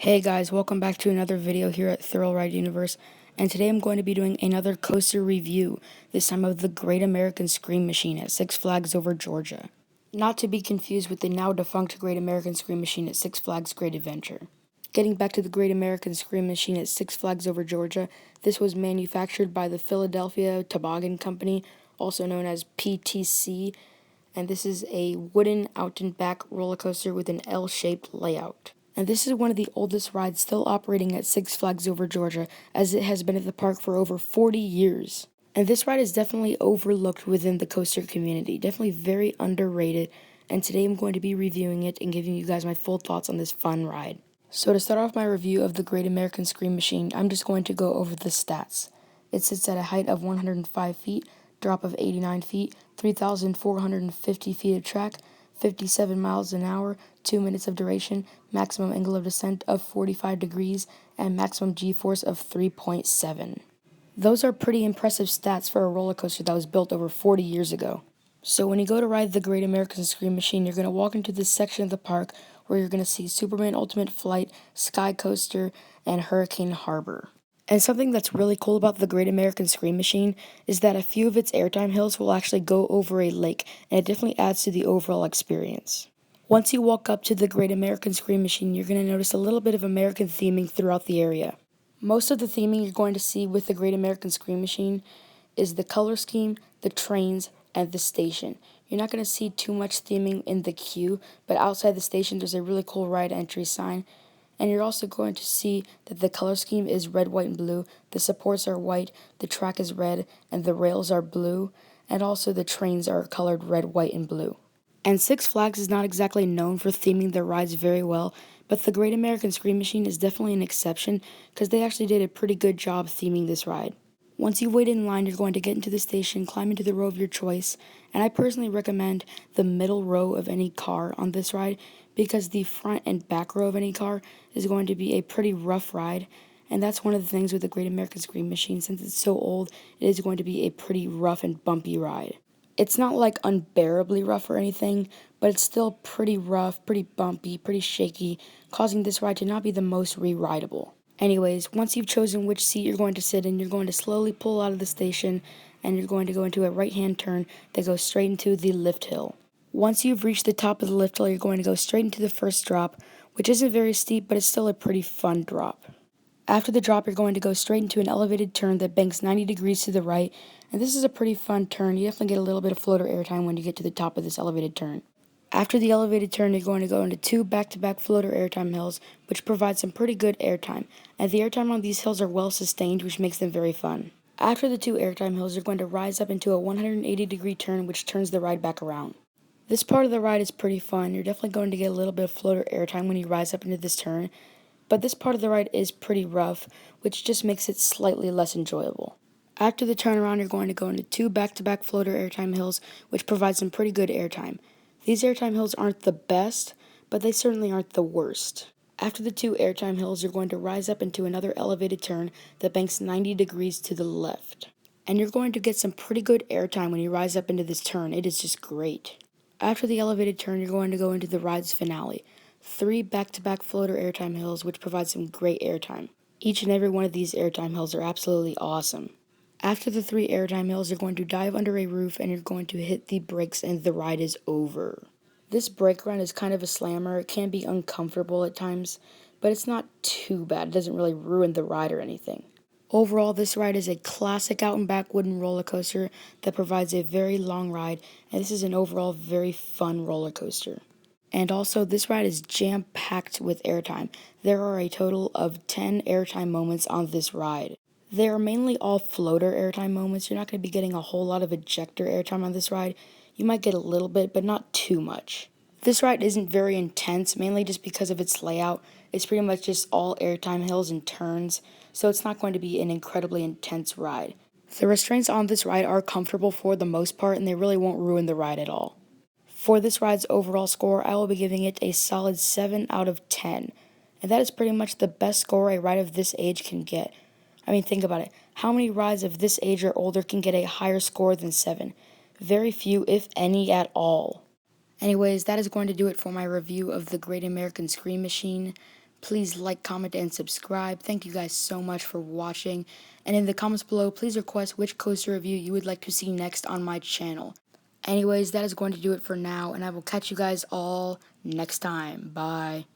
Hey guys, welcome back to another video here at Thrill Ride Universe, and today I'm going to be doing another coaster review, this time of the Great American Scream Machine at Six Flags Over Georgia. Not to be confused with the now defunct Great American Scream Machine at Six Flags Great Adventure. Getting back to the Great American Scream Machine at Six Flags Over Georgia, this was manufactured by the Philadelphia Toboggan Company, also known as PTC, and this is a wooden out and back roller coaster with an L-shaped layout. And this is one of the oldest rides still operating at Six Flags Over Georgia, as it has been at the park for over 40 years. And this ride is definitely overlooked within the coaster community, definitely very underrated, and today I'm going to be reviewing it and giving you guys my full thoughts on this fun ride. So to start off my review of the Great American Scream Machine, I'm just going to go over the stats. It sits at a height of 105 feet, drop of 89 feet, 3,450 feet of track, 57 miles an hour, 2 minutes of duration, maximum angle of descent of 45 degrees, and maximum g-force of 3.7. Those are pretty impressive stats for a roller coaster that was built over 40 years ago. So when you go to ride the Great American Scream Machine, you're going to walk into this section of the park where you're going to see Superman Ultimate Flight, Sky Coaster, and Hurricane Harbor. And something that's really cool about the Great American Scream Machine is that a few of its airtime hills will actually go over a lake, and it definitely adds to the overall experience. Once you walk up to the Great American Scream Machine, you're going to notice a little bit of American theming throughout the area. Most of the theming you're going to see with the Great American Scream Machine is the color scheme, the trains, and the station. You're not going to see too much theming in the queue, but outside the station there's a really cool ride entry sign. And you're also going to see that the color scheme is red, white, and blue. The supports are white, the track is red, and the rails are blue. And also the trains are colored red, white, and blue. And Six Flags is not exactly known for theming their rides very well, but the Great American Scream Machine is definitely an exception because they actually did a pretty good job theming this ride. Once you wait in line, you're going to get into the station, climb into the row of your choice, and I personally recommend the middle row of any car on this ride because the front and back row of any car is going to be a pretty rough ride, and that's one of the things with the Great American Scream Machine. Since it's so old, it is going to be a pretty rough and bumpy ride. It's not like unbearably rough or anything, but it's still pretty rough, pretty bumpy, pretty shaky, causing this ride to not be the most re-rideable. Anyways, once you've chosen which seat you're going to sit in, you're going to slowly pull out of the station and you're going to go into a right-hand turn that goes straight into the lift hill. Once you've reached the top of the lift hill, you're going to go straight into the first drop, which isn't very steep, but it's still a pretty fun drop. After the drop, you're going to go straight into an elevated turn that banks 90 degrees to the right, and this is a pretty fun turn. You definitely get a little bit of floater airtime when you get to the top of this elevated turn. After the elevated turn, you're going to go into two back-to-back floater airtime hills, which provide some pretty good airtime, and the airtime on these hills are well sustained, which makes them very fun. After the two airtime hills, you're going to rise up into a 180-degree turn, which turns the ride back around. This part of the ride is pretty fun. You're definitely going to get a little bit of floater airtime when you rise up into this turn, but this part of the ride is pretty rough, which just makes it slightly less enjoyable. After the turnaround, you're going to go into two back-to-back floater airtime hills, which provide some pretty good airtime. These airtime hills aren't the best, but they certainly aren't the worst. After the two airtime hills, you're going to rise up into another elevated turn that banks 90 degrees to the left. And you're going to get some pretty good airtime when you rise up into this turn. It is just great. After the elevated turn, you're going to go into the ride's finale. Three back-to-back floater airtime hills, which provide some great airtime. Each and every one of these airtime hills are absolutely awesome. After the three airtime hills, you're going to dive under a roof and you're going to hit the brakes and the ride is over. This brake run is kind of a slammer. It can be uncomfortable at times, but it's not too bad. It doesn't really ruin the ride or anything. Overall, this ride is a classic out and back wooden roller coaster that provides a very long ride, and this is an overall very fun roller coaster. And also, this ride is jam-packed with airtime. There are a total of 10 airtime moments on this ride. They are mainly all floater airtime moments. You're not going to be getting a whole lot of ejector airtime on this ride. You might get a little bit, but not too much. This ride isn't very intense, mainly just because of its layout. It's pretty much just all airtime hills and turns, so it's not going to be an incredibly intense ride. The restraints on this ride are comfortable for the most part, and they really won't ruin the ride at all. For this ride's overall score, I will be giving it a solid 7 out of 10, and that is pretty much the best score a ride of this age can get. I mean, think about it. How many rides of this age or older can get a higher score than 7? Very few, if any at all. Anyways, that is going to do it for my review of the Great American Scream Machine. Please like, comment, and subscribe. Thank you guys so much for watching. And in the comments below, please request which coaster review you would like to see next on my channel. Anyways, that is going to do it for now, and I will catch you guys all next time. Bye.